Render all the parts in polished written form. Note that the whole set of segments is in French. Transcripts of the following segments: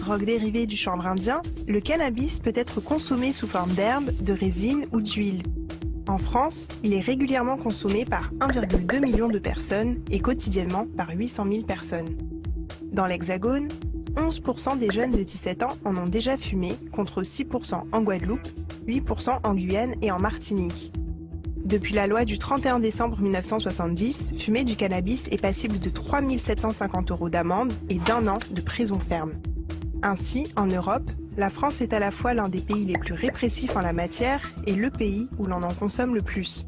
drogue dérivée du chanvre indien, le cannabis peut être consommé sous forme d'herbe, de résine ou d'huile. En France, il est régulièrement consommé par 1,2 million de personnes et quotidiennement par 800 000 personnes. Dans l'Hexagone, 11% des jeunes de 17 ans en ont déjà fumé, contre 6% en Guadeloupe, 8% en Guyane et en Martinique. Depuis la loi du 31 décembre 1970, fumer du cannabis est passible de 3 750 € d'amende et d'1 an de prison ferme. Ainsi, en Europe, la France est à la fois l'un des pays les plus répressifs en la matière et le pays où l'on en consomme le plus.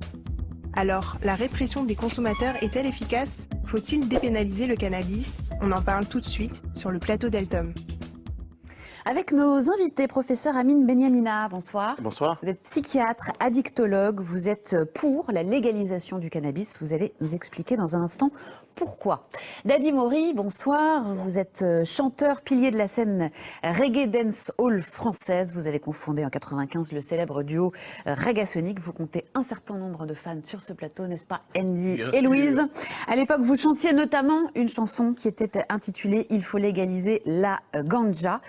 Alors, la répression des consommateurs est-elle efficace? Faut-il dépénaliser le cannabis? On en parle tout de suite sur le plateau d'Eltom. Avec nos invités, professeur Amine Benyamina, bonsoir. Bonsoir. Vous êtes psychiatre, addictologue, vous êtes pour la légalisation du cannabis. Vous allez nous expliquer dans un instant pourquoi. Dadi Mori, bonsoir. Vous êtes chanteur, pilier de la scène reggae dance hall française. Vous avez confondé en 95 le célèbre duo Ragassonic. Vous comptez un certain nombre de fans sur ce plateau, n'est-ce pas, Andy Bien et sûr. Louise? À l'époque, vous chantiez notamment une chanson qui était intitulée « Il faut légaliser la ganja ».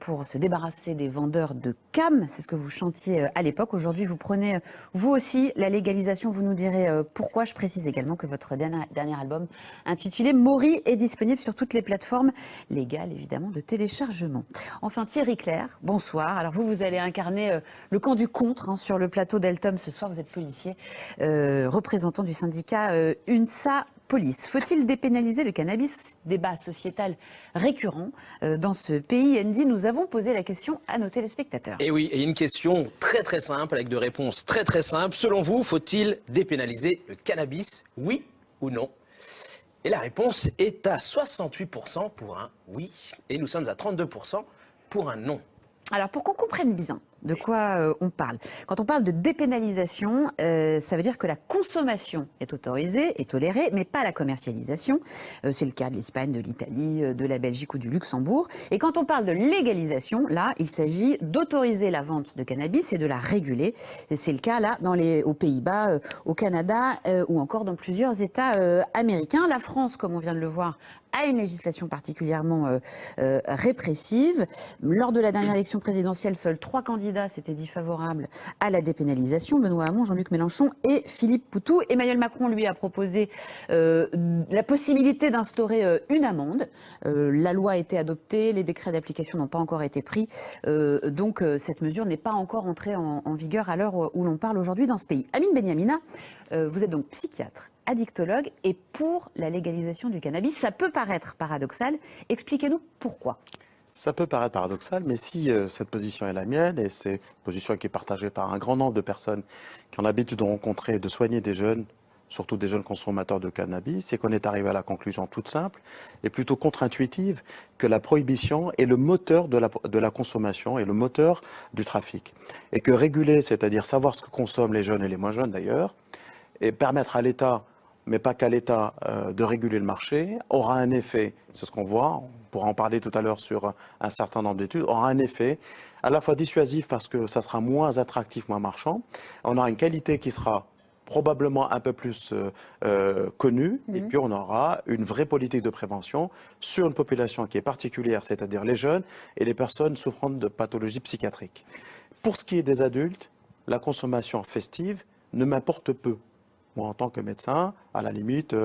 Pour se débarrasser des vendeurs de cam, c'est ce que vous chantiez à l'époque. Aujourd'hui, vous prenez vous aussi la légalisation. Vous nous direz pourquoi. Je précise également que votre dernier album, intitulé Mori, est disponible sur toutes les plateformes légales, évidemment, de téléchargement. Enfin, Thierry Clair, bonsoir. Alors vous allez incarner le camp du contre sur le plateau d'Eltom ce soir. Vous êtes policier, représentant du syndicat UNSA Police. Faut-il dépénaliser le cannabis? Débat sociétal récurrent dans ce pays. Andy, nous avons posé la question à nos téléspectateurs. Et oui, et une question très simple avec deux réponses très simples. Selon vous, faut-il dépénaliser le cannabis? Oui ou non? Et la réponse est à 68% pour un oui et nous sommes à 32% pour un non. Alors pour qu'on comprenne bien de quoi on parle, quand on parle de dépénalisation, ça veut dire que la consommation est autorisée, est tolérée, mais pas la commercialisation. C'est le cas de l'Espagne, de l'Italie, de la Belgique ou du Luxembourg. Et quand on parle de légalisation, là, il s'agit d'autoriser la vente de cannabis et de la réguler. Et c'est le cas là aux Pays-Bas, au Canada ou encore dans plusieurs États américains. La France, comme on vient de le voir, a une législation particulièrement répressive. Lors de la dernière élection présidentielle, seuls 3 candidats s'étaient dit favorables à la dépénalisation. Benoît Hamon, Jean-Luc Mélenchon et Philippe Poutou. Emmanuel Macron, lui, a proposé la possibilité d'instaurer une amende. La loi a été adoptée, les décrets d'application n'ont pas encore été pris. Donc cette mesure n'est pas encore entrée en vigueur à l'heure où l'on parle aujourd'hui dans ce pays. Amine Benyamina, vous êtes donc psychiatre, addictologue et pour la légalisation du cannabis. Ça peut paraître paradoxal. Expliquez-nous pourquoi. Ça peut paraître paradoxal, mais si cette position est la mienne, et c'est une position qui est partagée par un grand nombre de personnes qui ont l'habitude de rencontrer et de soigner des jeunes, surtout des jeunes consommateurs de cannabis, c'est qu'on est arrivé à la conclusion toute simple et plutôt contre-intuitive que la prohibition est le moteur de la consommation et le moteur du trafic. Et que réguler, c'est-à-dire savoir ce que consomment les jeunes et les moins jeunes d'ailleurs, et permettre à l'État, mais pas qu'à l'État, de réguler le marché, aura un effet, c'est ce qu'on voit, on pourra en parler tout à l'heure sur un certain nombre d'études, aura un effet à la fois dissuasif parce que ça sera moins attractif, moins marchand, on aura une qualité qui sera probablement un peu plus connue, et puis on aura une vraie politique de prévention sur une population qui est particulière, c'est-à-dire les jeunes et les personnes souffrant de pathologies psychiatriques. Pour ce qui est des adultes, la consommation festive ne m'importe peu. Moi, en tant que médecin, à la limite,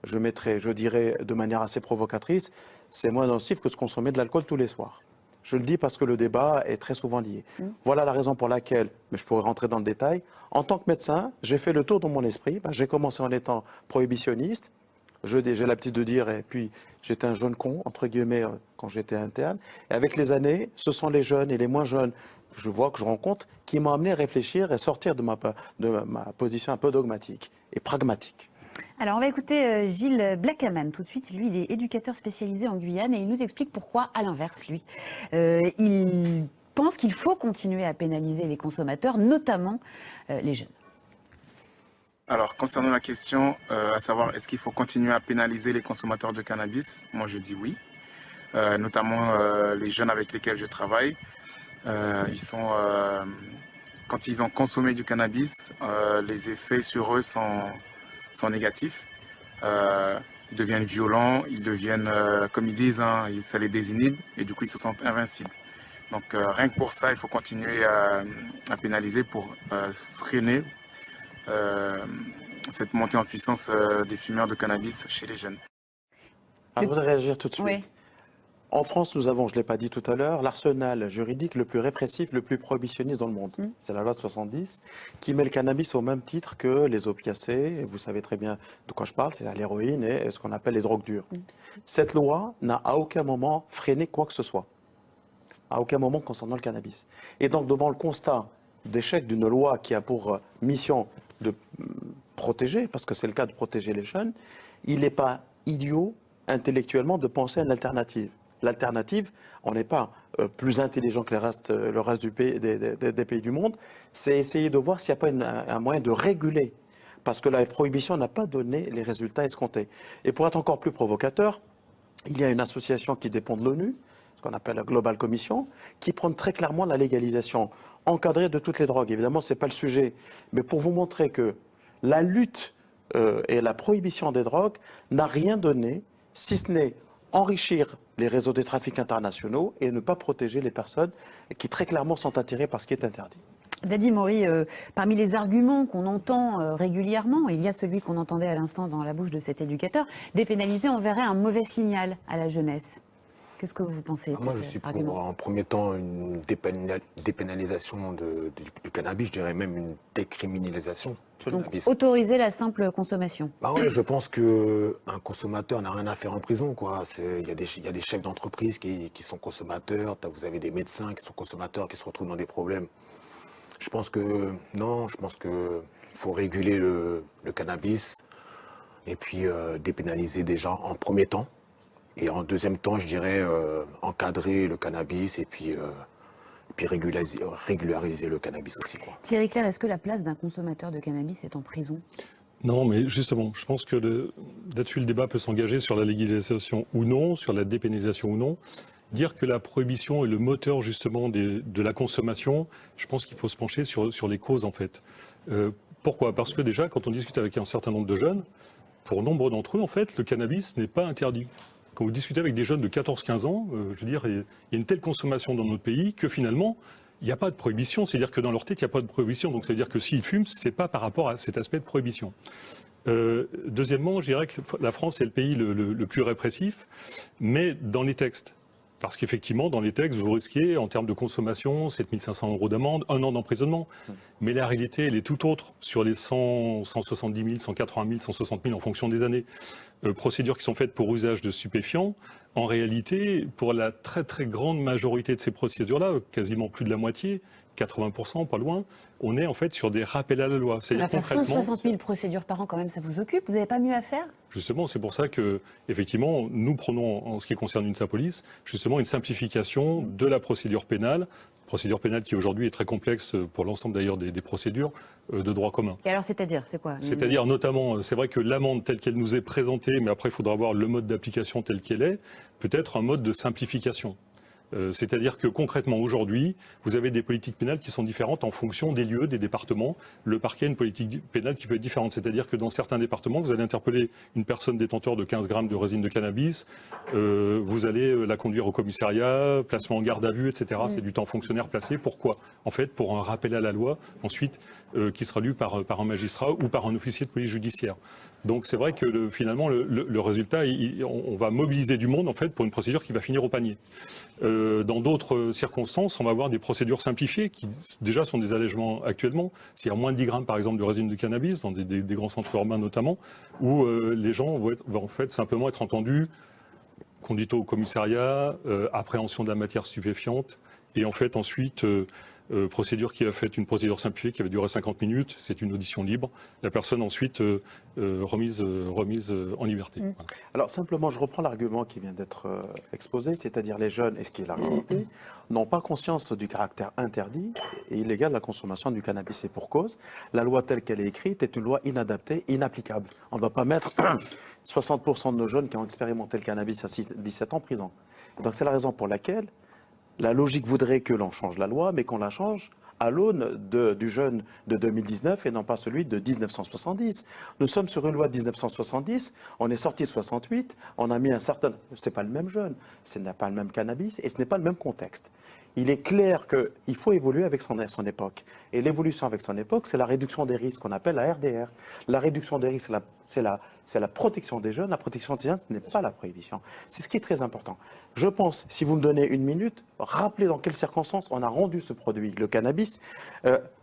je dirais de manière assez provocatrice, c'est moins nocif que de consommer de l'alcool tous les soirs. Je le dis parce que le débat est très souvent lié. Voilà la raison pour laquelle, mais je pourrais rentrer dans le détail, en tant que médecin, j'ai fait le tour dans mon esprit. J'ai commencé en étant prohibitionniste. J'ai l'habitude de dire, et puis j'étais un jeune con, entre guillemets, quand j'étais interne. Et avec les années, ce sont les jeunes et les moins jeunes que je rencontre, qui m'ont amené à réfléchir et sortir de ma position un peu dogmatique et pragmatique. Alors on va écouter Gilles Blackaman tout de suite. Lui, il est éducateur spécialisé en Guyane et il nous explique pourquoi, à l'inverse, lui, il pense qu'il faut continuer à pénaliser les consommateurs, notamment les jeunes. Alors, concernant la question, à savoir est-ce qu'il faut continuer à pénaliser les consommateurs de cannabis, moi je dis oui, notamment les jeunes avec lesquels je travaille. Quand ils ont consommé du cannabis, les effets sur eux sont négatifs. ils deviennent violents, ils deviennent, comme ils disent, hein, ça les désinhibe et du coup ils se sentent invincibles. Donc rien que pour ça, il faut continuer à pénaliser pour freiner cette montée en puissance des fumeurs de cannabis chez les jeunes. Alors, je voudrais réagir tout de suite. Oui. En France, nous avons, je ne l'ai pas dit tout à l'heure, l'arsenal juridique le plus répressif, le plus prohibitionniste dans le monde. C'est la loi de 70 qui met le cannabis au même titre que les opiacés. Et vous savez très bien de quoi je parle, c'est l'héroïne et ce qu'on appelle les drogues dures. Cette loi n'a à aucun moment freiné quoi que ce soit. À aucun moment concernant le cannabis. Et donc, devant le constat d'échec d'une loi qui a pour mission de protéger, parce que c'est le cas de protéger les jeunes, il n'est pas idiot intellectuellement de penser à une alternative. L'alternative, on n'est pas plus intelligent que le reste du pays, des pays du monde, c'est essayer de voir s'il n'y a pas un moyen de réguler. Parce que la prohibition n'a pas donné les résultats escomptés. Et pour être encore plus provocateur, il y a une association qui dépend de l'ONU, ce qu'on appelle la Global Commission, qui prône très clairement la légalisation encadrée de toutes les drogues. Évidemment, ce n'est pas le sujet, mais pour vous montrer que la lutte et la prohibition des drogues n'a rien donné, si ce n'est enrichir les réseaux des trafics internationaux et ne pas protéger les personnes qui très clairement sont attirées par ce qui est interdit. Dadi Mori, parmi les arguments qu'on entend régulièrement, il y a celui qu'on entendait à l'instant dans la bouche de cet éducateur, dépénaliser enverrait un mauvais signal à la jeunesse. Qu'est-ce que vous pensez de Moi, je cet suis pour, argument ? en premier temps, une dépénalisation du cannabis, je dirais même une décriminalisation du Donc, cannabis. autoriser la simple consommation. Bah ouais, je pense qu'un consommateur n'a rien à faire en prison, quoi. Il y a des chefs d'entreprise qui sont consommateurs, vous avez des médecins qui sont consommateurs, qui se retrouvent dans des problèmes. Je pense que faut réguler le cannabis et puis dépénaliser déjà en premier temps. Et en deuxième temps, je dirais encadrer le cannabis et puis régulariser le cannabis aussi, quoi. Thierry Clair, est-ce que la place d'un consommateur de cannabis est en prison ? Non, mais justement, je pense que là-dessus, le débat peut s'engager sur la légalisation ou non, sur la dépénalisation ou non. Dire que la prohibition est le moteur justement de la consommation, je pense qu'il faut se pencher sur les causes en fait. Pourquoi ? Parce que déjà, quand on discute avec un certain nombre de jeunes, pour nombre d'entre eux, en fait, le cannabis n'est pas interdit. Quand vous discutez avec des jeunes de 14-15 ans, je veux dire, il y a une telle consommation dans notre pays que finalement, il n'y a pas de prohibition. C'est-à-dire que dans leur tête, il n'y a pas de prohibition. Donc ça veut dire que s'ils fument, ce n'est pas par rapport à cet aspect de prohibition. Deuxièmement, je dirais que la France est le pays le plus répressif, mais dans les textes. Parce qu'effectivement, dans les textes, vous risquez, en termes de consommation, 7 500 € d'amende, 1 an d'emprisonnement. Mais la réalité, elle est tout autre sur les 100, 170 000, 180 000, 160 000 en fonction des années. Procédures qui sont faites pour usage de stupéfiants. En réalité, pour la très très grande majorité de ces procédures-là, quasiment plus de la moitié, 80%, pas loin, on est en fait sur des rappels à la loi. On va faire 160 000 procédures par an quand même, ça vous occupe ? Vous n'avez pas mieux à faire ? Justement, c'est pour ça que, effectivement, nous prenons, en ce qui concerne l'UNSA-Police, justement une simplification de la procédure pénale qui aujourd'hui est très complexe pour l'ensemble d'ailleurs des procédures de droit commun. Et alors, c'est-à-dire, c'est quoi ? C'est-à-dire notamment, c'est vrai que l'amende telle qu'elle nous est présentée, mais après il faudra voir le mode d'application tel qu'il est, peut être un mode de simplification. C'est-à-dire que concrètement aujourd'hui, vous avez des politiques pénales qui sont différentes en fonction des lieux, des départements. Le parquet a une politique pénale qui peut être différente. C'est-à-dire que dans certains départements, vous allez interpeller une personne détenteur de 15 grammes de résine de cannabis, vous allez la conduire au commissariat, placement en garde à vue, etc. C'est du temps fonctionnaire placé. Pourquoi ? En fait, pour un rappel à la loi, ensuite, qui sera lu par un magistrat ou par un officier de police judiciaire. Donc c'est vrai que finalement, le résultat, on va mobiliser du monde en fait pour une procédure qui va finir au panier. Dans d'autres circonstances, on va avoir des procédures simplifiées qui déjà sont des allègements actuellement. S'il y a moins de 10 grammes par exemple de résine de cannabis, dans des grands centres urbains notamment, où les gens vont en fait simplement être entendus, conduite au commissariat, appréhension de la matière stupéfiante, et en fait ensuite... procédure qui a fait une procédure simplifiée qui avait duré 50 minutes, c'est une audition libre. La personne ensuite remise en liberté. Voilà. Alors simplement, je reprends l'argument qui vient d'être exposé, c'est-à-dire les jeunes, et ce qui est la réalité, n'ont pas conscience du caractère interdit et illégal de la consommation du cannabis. Et pour cause, la loi telle qu'elle est écrite est une loi inadaptée, inapplicable. On ne va pas mettre 60% de nos jeunes qui ont expérimenté le cannabis à 17 ans en prison. Donc c'est la raison pour laquelle la logique voudrait que l'on change la loi, mais qu'on la change à l'aune du jeûne de 2019 et non pas celui de 1970. Nous sommes sur une loi de 1970, on est sorti 68, on a mis un certain... C'est pas le même jeûne, ce n'est pas le même cannabis et ce n'est pas le même contexte. Il est clair qu'il faut évoluer avec son époque. Et l'évolution avec son époque, c'est la réduction des risques qu'on appelle la RDR. La réduction des risques, c'est la protection des jeunes. La protection des jeunes, ce n'est pas la prohibition. C'est ce qui est très important. Je pense, si vous me donnez une minute, rappelez dans quelles circonstances on a rendu ce produit, le cannabis,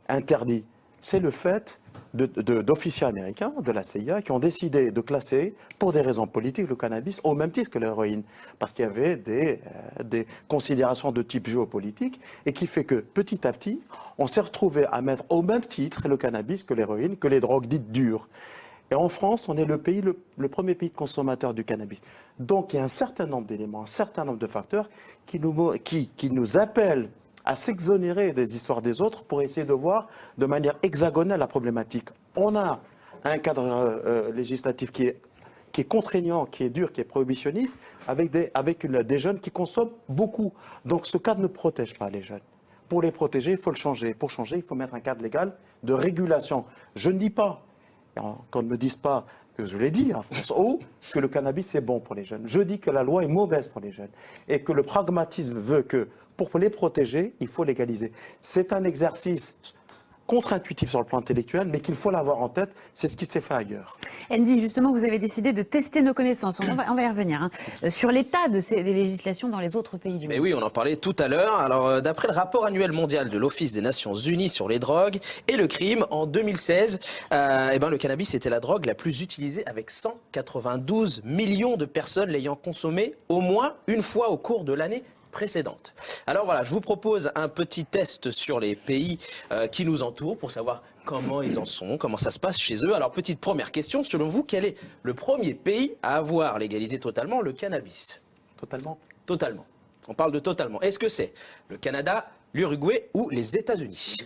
interdit. C'est le fait d'officiers américains, de la CIA, qui ont décidé de classer, pour des raisons politiques, le cannabis au même titre que l'héroïne. Parce qu'il y avait des considérations de type géopolitique, et qui fait que, petit à petit, on s'est retrouvé à mettre au même titre le cannabis que l'héroïne, que les drogues dites dures. Et en France, on est le premier pays de consommateur du cannabis. Donc il y a un certain nombre d'éléments, un certain nombre de facteurs qui nous appellent à s'exonérer des histoires des autres pour essayer de voir de manière hexagonale la problématique. On a un cadre législatif qui est contraignant, qui est dur, qui est prohibitionniste, avec des jeunes qui consomment beaucoup. Donc ce cadre ne protège pas les jeunes. Pour les protéger, il faut le changer. Pour changer, il faut mettre un cadre légal de régulation. Je ne dis pas, qu'on ne me dise pas que je l'ai dit en France, que le cannabis est bon pour les jeunes. Je dis que la loi est mauvaise pour les jeunes et que le pragmatisme veut que pour les protéger, il faut légaliser. C'est un exercice contre-intuitif sur le plan intellectuel, mais qu'il faut l'avoir en tête, c'est ce qui s'est fait ailleurs. Andy, justement, vous avez décidé de tester nos connaissances. On va y revenir. Sur l'état de des législations dans les autres pays du monde. Mais oui, on en parlait tout à l'heure. Alors, d'après le rapport annuel mondial de l'Office des Nations Unies sur les drogues et le crime, en 2016, le cannabis était la drogue la plus utilisée avec 192 millions de personnes l'ayant consommé au moins une fois au cours de l'année précédente. Alors voilà, je vous propose un petit test sur les pays qui nous entourent pour savoir comment ils en sont, comment ça se passe chez eux. Alors petite première question, selon vous, quel est le premier pays à avoir légalisé totalement le cannabis? Totalement. Totalement. On parle de totalement. Est-ce que c'est le Canada, l'Uruguay ou les États-Unis?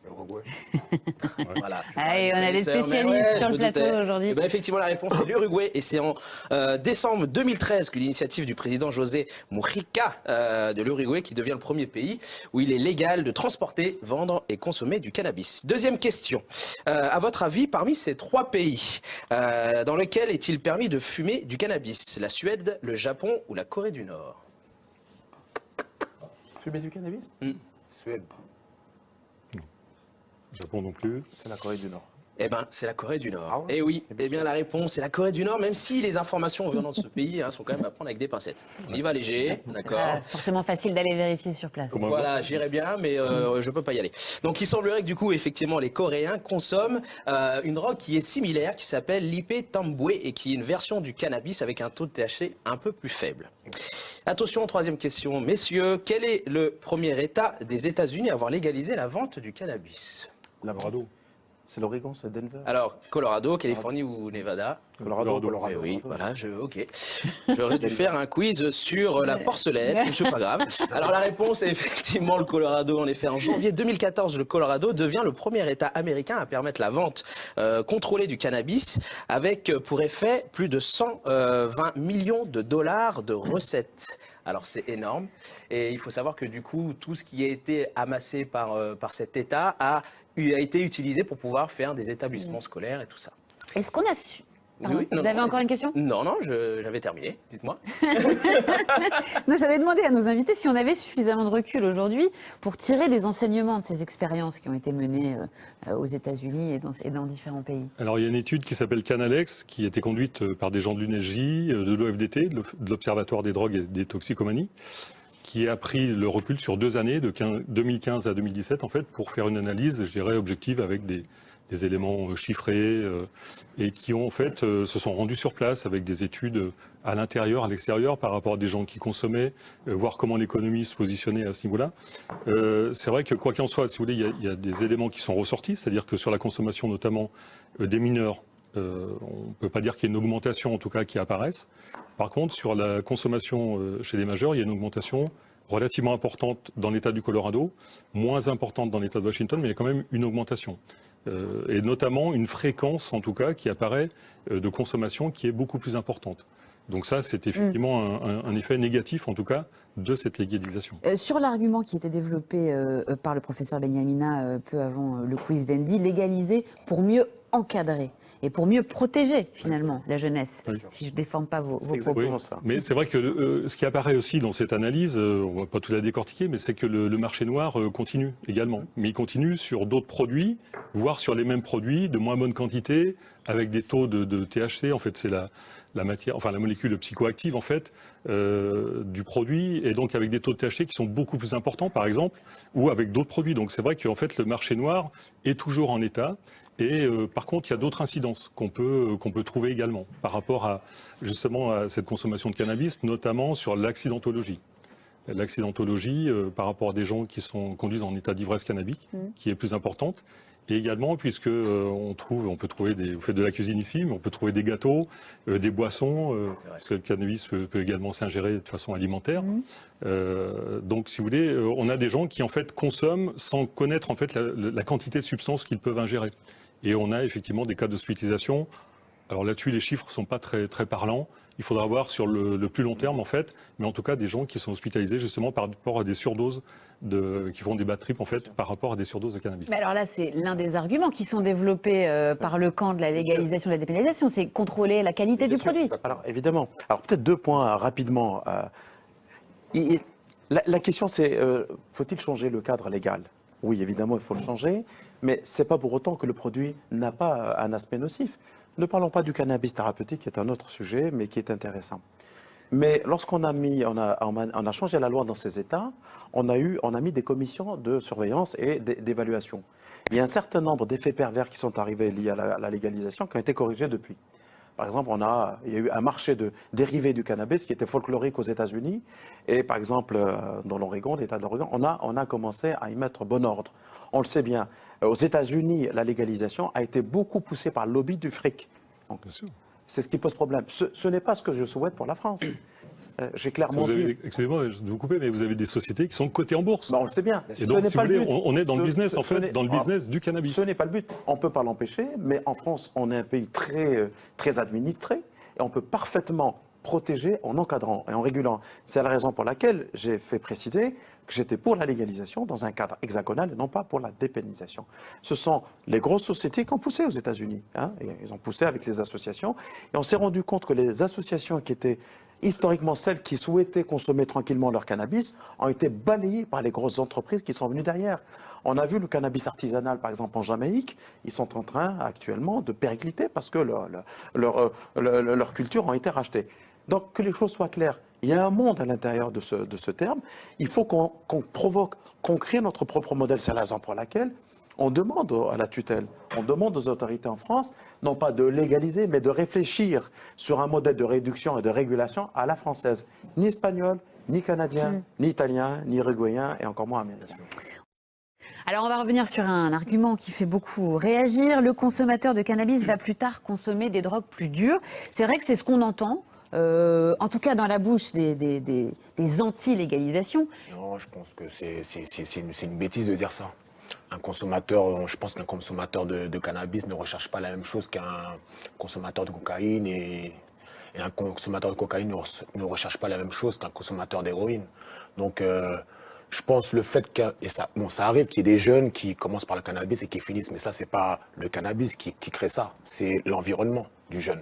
Uruguay. Voilà. Allez, on a des spécialistes sur le plateau aujourd'hui. Effectivement, la réponse est l'Uruguay. Et c'est en décembre 2013 que l'initiative du président José Mujica de l'Uruguay qui devient le premier pays où il est légal de transporter, vendre et consommer du cannabis. Deuxième question. À votre avis, parmi ces trois pays, dans lesquels est-il permis de fumer du cannabis? La Suède, le Japon ou la Corée du Nord? Fumer du cannabis? Suède. Japon non plus. C'est la Corée du Nord. Eh bien, c'est la Corée du Nord. Ah ouais? Et oui, eh bien la réponse, c'est la Corée du Nord, même si les informations venant de ce pays sont quand même à prendre avec des pincettes. On y va léger, d'accord? Forcément facile d'aller vérifier sur place. Voilà, j'irais bien, mais je peux pas y aller. Donc il semblerait que du coup, effectivement, les Coréens consomment une drogue qui est similaire, qui s'appelle l'Ipetambwe et qui est une version du cannabis avec un taux de THC un peu plus faible. Attention, troisième question. Messieurs, quel est le premier État des États-Unis à avoir légalisé la vente du cannabis? Colorado. C'est l'Oregon, c'est Denver. Alors, Colorado, Californie ou Nevada? Colorado. Eh oui, voilà, ok. J'aurais dû faire un quiz sur la porcelaine, mais c'est pas grave. Alors la réponse est effectivement le Colorado. En effet, en janvier 2014, le Colorado devient le premier État américain à permettre la vente contrôlée du cannabis, avec pour effet plus de 120 millions de dollars de recettes. Alors c'est énorme, et il faut savoir que du coup, tout ce qui a été amassé par cet État a été utilisé pour pouvoir faire des établissements scolaires et tout ça. Est-ce qu'on a su... Pardon, Oui, non, vous avez encore une question? Non, j'avais terminé, dites-moi. Non, j'allais demander à nos invités si on avait suffisamment de recul aujourd'hui pour tirer des enseignements de ces expériences qui ont été menées aux États-Unis et dans différents pays. Alors il y a une étude qui s'appelle Canalex, qui a été conduite par des gens de l'UNESJ, de l'OFDT, de l'Observatoire des drogues et des toxicomanies, qui a pris le recul sur 2 années, de 2015 à 2017, en fait, pour faire une analyse, je dirais, objective avec des éléments chiffrés et qui ont en fait se sont rendus sur place avec des études à l'intérieur, à l'extérieur par rapport à des gens qui consommaient, voir comment l'économie se positionnait à ce niveau-là. C'est vrai que quoi qu'il en soit, si vous voulez, il y a des éléments qui sont ressortis, c'est-à-dire que sur la consommation notamment des mineurs, on ne peut pas dire qu'il y ait une augmentation en tout cas qui apparaisse. Par contre, sur la consommation chez les majeurs, il y a une augmentation relativement importante dans l'État du Colorado, moins importante dans l'État de Washington, mais il y a quand même une augmentation. Et notamment une fréquence, en tout cas, qui apparaît de consommation qui est beaucoup plus importante. Donc ça, c'est effectivement un effet négatif, en tout cas, de cette légalisation. Sur l'argument qui était développé par le professeur Benyamina peu avant le quiz d'Andy, légaliser pour mieux encadrer et pour mieux protéger finalement la jeunesse, si je ne déforme pas vos propos. Exactement ça. Mais c'est vrai que ce qui apparaît aussi dans cette analyse, on ne va pas tout la décortiquer, mais c'est que le marché noir continue également. Mais il continue sur d'autres produits, voire sur les mêmes produits, de moins bonne quantité, avec des taux de THC. En fait, c'est la matière, enfin la molécule psychoactive en fait du produit, et donc avec des taux de THC qui sont beaucoup plus importants, par exemple, ou avec d'autres produits. Donc c'est vrai qu'en fait le marché noir est toujours en état. Et par contre, il y a d'autres incidences qu'on peut trouver également par rapport à justement à cette consommation de cannabis, notamment sur l'accidentologie. L'accidentologie par rapport à des gens qui conduisent en état d'ivresse cannabique, qui est plus importante. Et également, puisque on peut trouver vous faites de la cuisine ici, mais on peut trouver des gâteaux, des boissons, parce que le cannabis peut également s'ingérer de façon alimentaire. Donc, si vous voulez, on a des gens qui en fait consomment sans connaître en fait la quantité de substances qu'ils peuvent ingérer. Et on a effectivement des cas d'hospitalisation. Alors là-dessus, les chiffres ne sont pas très, très parlants. Il faudra voir sur le plus long terme, en fait, mais en tout cas des gens qui sont hospitalisés justement par rapport à des surdoses, qui font des bad trips, en fait, par rapport à des surdoses de cannabis. Mais alors là, c'est l'un des arguments qui sont développés par le camp de la légalisation, de la dépénalisation, c'est contrôler la qualité du produit. Alors évidemment. Alors peut-être 2 points rapidement. La question c'est, faut-il changer le cadre légal ? Oui, évidemment, il faut le changer, mais ce n'est pas pour autant que le produit n'a pas un aspect nocif. Ne parlons pas du cannabis thérapeutique, qui est un autre sujet, mais qui est intéressant. Mais lorsqu'on a changé la loi dans ces États, on a mis des commissions de surveillance et d'évaluation. Il y a un certain nombre d'effets pervers qui sont arrivés liés à la légalisation qui ont été corrigés depuis. Par exemple, il y a eu un marché de dérivés du cannabis qui était folklorique aux États-Unis. Et par exemple, dans l'Oregon, l'État de l'Oregon, on a commencé à y mettre bon ordre. On le sait bien. Aux États-Unis, la légalisation a été beaucoup poussée par le lobby du fric. Donc, Bien sûr. c'est ce qui pose problème. Ce n'est pas ce que je souhaite pour la France. J'ai clairement dit. Excusez-moi de vous couper, mais vous avez des sociétés qui sont cotées en bourse. Bah, on le sait bien. Et donc, si vous voulez, on est dans le business, en fait, dans le business du cannabis. Ce n'est pas le but. On ne peut pas l'empêcher, mais en France, on est un pays très, très administré et on peut parfaitement protéger en encadrant et en régulant. C'est la raison pour laquelle j'ai fait préciser que j'étais pour la légalisation dans un cadre hexagonal et non pas pour la dépénalisation. Ce sont les grosses sociétés qui ont poussé aux États-Unis. Ils ont poussé avec les associations et on s'est rendu compte que les associations qui étaient historiquement celles qui souhaitaient consommer tranquillement leur cannabis ont été balayées par les grosses entreprises qui sont venues derrière. On a vu le cannabis artisanal, par exemple, en Jamaïque. Ils sont en train actuellement de péricliter parce que leur culture ont été rachetées. Donc, que les choses soient claires, il y a un monde à l'intérieur de ce terme. Il faut qu'on provoque, qu'on crée notre propre modèle. C'est la raison pour laquelle on demande à la tutelle, on demande aux autorités en France, non pas de légaliser, mais de réfléchir sur un modèle de réduction et de régulation à la française. Ni espagnol, ni canadien, ni italien, ni uruguayen et encore moins américain. Alors on va revenir sur un argument qui fait beaucoup réagir. Le consommateur de cannabis va plus tard consommer des drogues plus dures. C'est vrai que c'est ce qu'on entend. En tout cas dans la bouche des anti-légalisations. Non, je pense que c'est une bêtise de dire ça. Je pense qu'un consommateur de cannabis ne recherche pas la même chose qu'un consommateur de cocaïne et un consommateur de cocaïne ne recherche pas la même chose qu'un consommateur d'héroïne. Donc je pense le fait ça arrive qu'il y ait des jeunes qui commencent par le cannabis et qui finissent, mais ça c'est pas le cannabis qui crée ça, c'est l'environnement du jeune.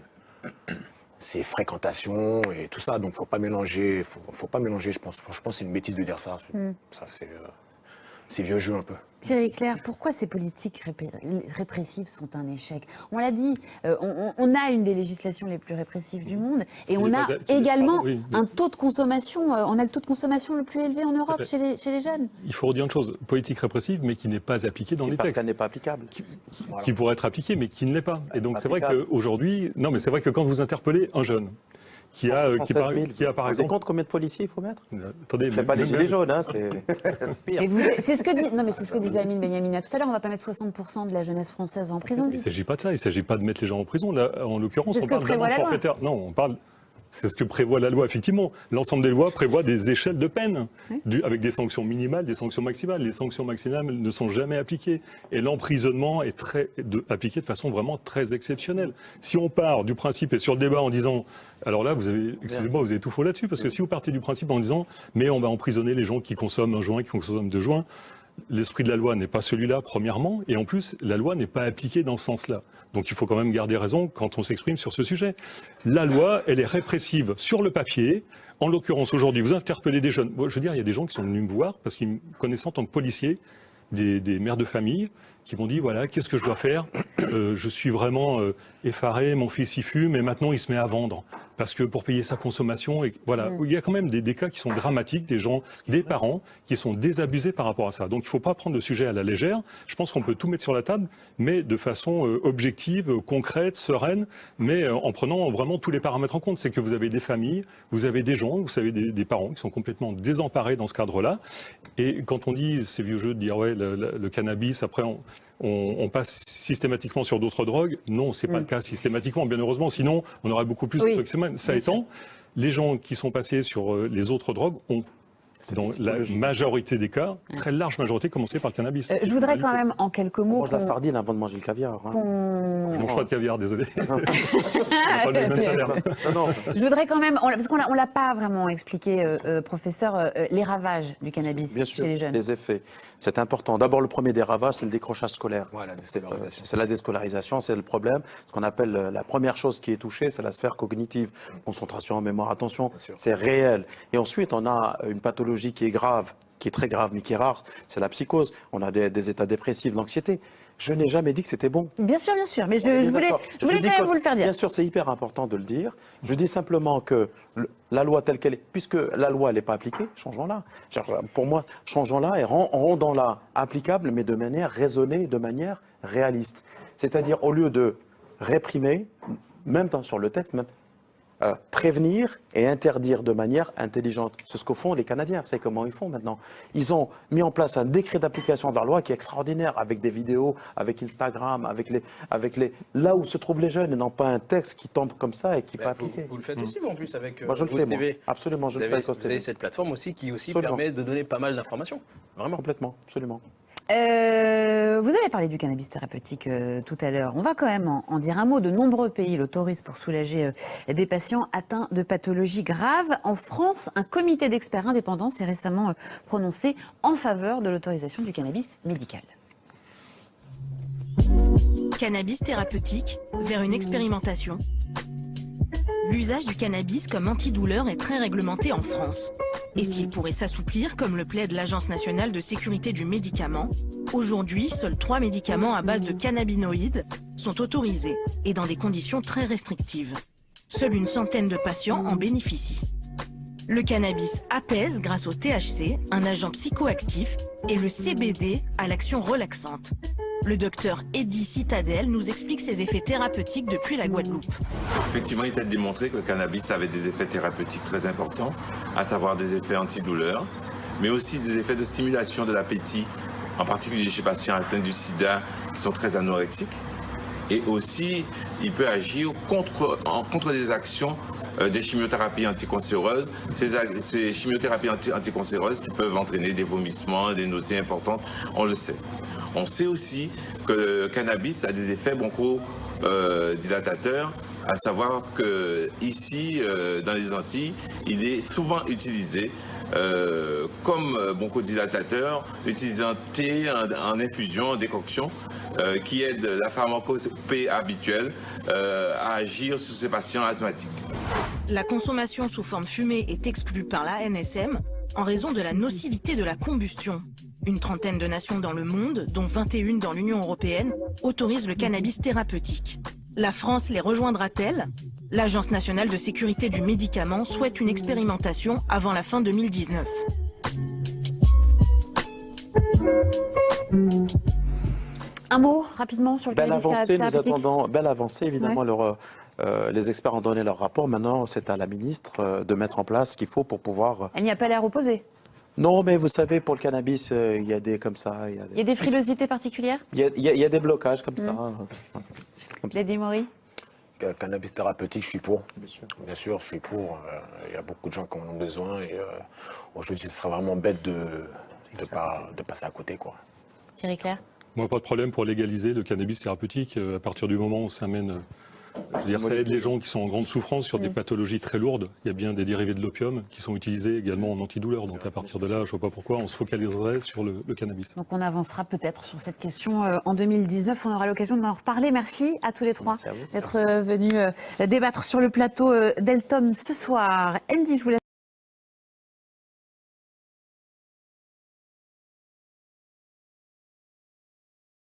C'est fréquentation et tout ça, donc faut pas mélanger, je pense que c'est une bêtise de dire ça. Ça c'est vieux jeu un peu. Thierry Clair, pourquoi ces politiques répressives sont un échec? On l'a dit, on a une des législations les plus répressives du monde et on a également un taux de consommation, on a le taux de consommation le plus élevé en Europe chez les jeunes. Il faut redire une chose, politique répressive, mais qui n'est pas appliquée dans les textes. Parce qu'elle n'est pas applicable. Qui pourrait être appliquée, mais qui ne l'est pas. Et donc c'est vrai qu'aujourd'hui, non mais c'est vrai que quand vous interpellez un jeune, qui a par exemple... Vous avez compte combien de policiers il faut mettre? Attendez, c'est pas les gilets jaunes, hein, c'est pire. C'est ce que disait Amine Benyamina tout à l'heure, on va pas mettre 60% de la jeunesse française en prison. Il ne s'agit pas de ça, il ne s'agit pas de mettre les gens en prison. Là, en l'occurrence, on parle d'amende forfaitaire. Non, on parle... C'est ce que prévoit la loi, effectivement. L'ensemble des lois prévoit des échelles de peine, avec des sanctions minimales, des sanctions maximales. Les sanctions maximales ne sont jamais appliquées. Et l'emprisonnement est appliqué de façon vraiment très exceptionnelle. Si on part du principe et sur le débat en disant, alors là, excusez-moi, vous avez tout faux là-dessus, parce que si vous partez du principe en disant, mais on va emprisonner les gens qui consomment un joint, qui consomment 2 joints, l'esprit de la loi n'est pas celui-là, premièrement, et en plus, la loi n'est pas appliquée dans ce sens-là. Donc il faut quand même garder raison quand on s'exprime sur ce sujet. La loi, elle est répressive sur le papier. En l'occurrence, aujourd'hui, vous interpellez des jeunes. Moi, je veux dire, il y a des gens qui sont venus me voir parce qu'ils me connaissaient en tant que policier, des mères de famille, qui m'ont dit, voilà, qu'est-ce que je dois faire ? Je suis vraiment effaré, mon fils y fume, et maintenant il se met à vendre. Parce que pour payer sa consommation, et voilà, il y a quand même des cas qui sont dramatiques, des parents qui sont désabusés par rapport à ça. Donc il ne faut pas prendre le sujet à la légère. Je pense qu'on peut tout mettre sur la table, mais de façon objective, concrète, sereine, mais en prenant vraiment tous les paramètres en compte. C'est que vous avez des familles, vous avez des gens, vous savez, des parents qui sont complètement désemparés dans ce cadre-là. Et quand on dit ces vieux jeux de dire ouais, le cannabis, après on passe systématiquement sur d'autres drogues. Non, c'est pas le cas systématiquement, bien heureusement. Sinon, on aurait beaucoup plus de trucs. Ça étant, les gens qui sont passés sur les autres drogues ont, dans la majorité des cas, très large majorité, commencé par le cannabis. Je voudrais quand même, en quelques mots... On mange la sardine avant de manger le caviar. Je ne mange pas de caviar, désolé. Pas le même salaire. Je voudrais quand même, parce qu'on ne l'a pas vraiment expliqué, professeur, les ravages du cannabis chez les jeunes. Les effets. C'est important. D'abord, le premier des ravages, c'est le décrochage scolaire. Voilà, la déscolarisation. C'est la déscolarisation, c'est le problème. Ce qu'on appelle la première chose qui est touchée, c'est la sphère cognitive. Concentration, mémoire, attention, c'est réel. Et ensuite, on a une pathologie qui est grave, qui est très grave, mais qui est rare, c'est la psychose. On a des états dépressifs, l'anxiété. Je n'ai jamais dit que c'était bon. Bien sûr, mais je voulais quand même vous le faire dire. Bien sûr, c'est hyper important de le dire. Je dis simplement que la loi telle qu'elle est, puisque la loi n'est pas appliquée, changeons-la. Pour moi, changeons-la et rendons-la applicable, mais de manière raisonnée, de manière réaliste. C'est-à-dire, au lieu de réprimer, même sur le texte, même, prévenir et interdire de manière intelligente. C'est ce que font les Canadiens. Vous savez comment ils font maintenant? Ils ont mis en place un décret d'application de la loi qui est extraordinaire, avec des vidéos, avec Instagram, avec les là où se trouvent les jeunes, et non pas un texte qui tombe comme ça et qui n'est pas appliqué. Vous le faites aussi, vous, en plus, avec moi, je le fais, TV. moi. Absolument, je le fais avec Vous avez cette plateforme aussi qui permet de donner pas mal d'informations. Vraiment. Complètement, absolument. Vous avez parlé du cannabis thérapeutique tout à l'heure. On va quand même en dire un mot. De nombreux pays l'autorisent pour soulager des patients atteints de pathologies graves. En France, un comité d'experts indépendants s'est récemment prononcé en faveur de l'autorisation du cannabis médical. Cannabis thérapeutique vers une expérimentation. L'usage du cannabis comme antidouleur est très réglementé en France. Et s'il pourrait s'assouplir, comme le plaide l'Agence nationale de sécurité du médicament, aujourd'hui, seuls 3 médicaments à base de cannabinoïdes sont autorisés, et dans des conditions très restrictives. Seule une centaine de patients en bénéficient. Le cannabis apaise grâce au THC, un agent psychoactif, et le CBD à l'action relaxante. Le docteur Eddy Citadel nous explique ses effets thérapeutiques depuis la Guadeloupe. Effectivement, il a démontré que le cannabis avait des effets thérapeutiques très importants, à savoir des effets antidouleurs, mais aussi des effets de stimulation de l'appétit, en particulier chez les patients atteints du sida qui sont très anorexiques. Et aussi, il peut agir contre des actions des chimiothérapies anticancéreuses. Ces chimiothérapies anticancéreuses qui peuvent entraîner des vomissements, des nausées importantes, on le sait. On sait aussi que le cannabis a des effets bronchodilatateurs, à savoir que ici, dans les Antilles, il est souvent utilisé comme bronchodilatateur, utilisé en thé, en infusion, en décoction, qui aide la pharmacopée habituelle à agir sur ces patients asthmatiques. La consommation sous forme fumée est exclue par l'ANSM en raison de la nocivité de la combustion. Une trentaine de nations dans le monde, dont 21 dans l'Union européenne, autorisent le cannabis thérapeutique. La France les rejoindra-t-elle? L'Agence nationale de sécurité du médicament souhaite une expérimentation avant la fin 2019. Un mot rapidement sur le cannabis thérapeutique. Belle avancée, évidemment. Les experts ont donné leur rapport. Maintenant, c'est à la ministre de mettre en place ce qu'il faut pour pouvoir... Elle n'y a pas l'air opposée. Non, mais vous savez, pour le cannabis, il y a des comme ça. Il y a des frilosités particulières? Il y a des blocages comme ça. Lady Maury? Cannabis thérapeutique, je suis pour. Bien sûr. Bien sûr, je suis pour. Il y a beaucoup de gens qui en ont besoin et aujourd'hui, ce serait vraiment bête de passer à côté, quoi. Thierry Clair. Moi, pas de problème pour légaliser le cannabis thérapeutique. À partir du moment où ça amène, je veux dire, ça aide les gens qui sont en grande souffrance sur des pathologies très lourdes. Il y a bien des dérivés de l'opium qui sont utilisés également en antidouleur. Donc à partir de là, je vois pas pourquoi on se focaliserait sur le cannabis. Donc on avancera peut-être sur cette question en 2019. On aura l'occasion d'en reparler. Merci à tous les trois d'être venus débattre sur le plateau d'Eltom ce soir. Andy, je vous laisse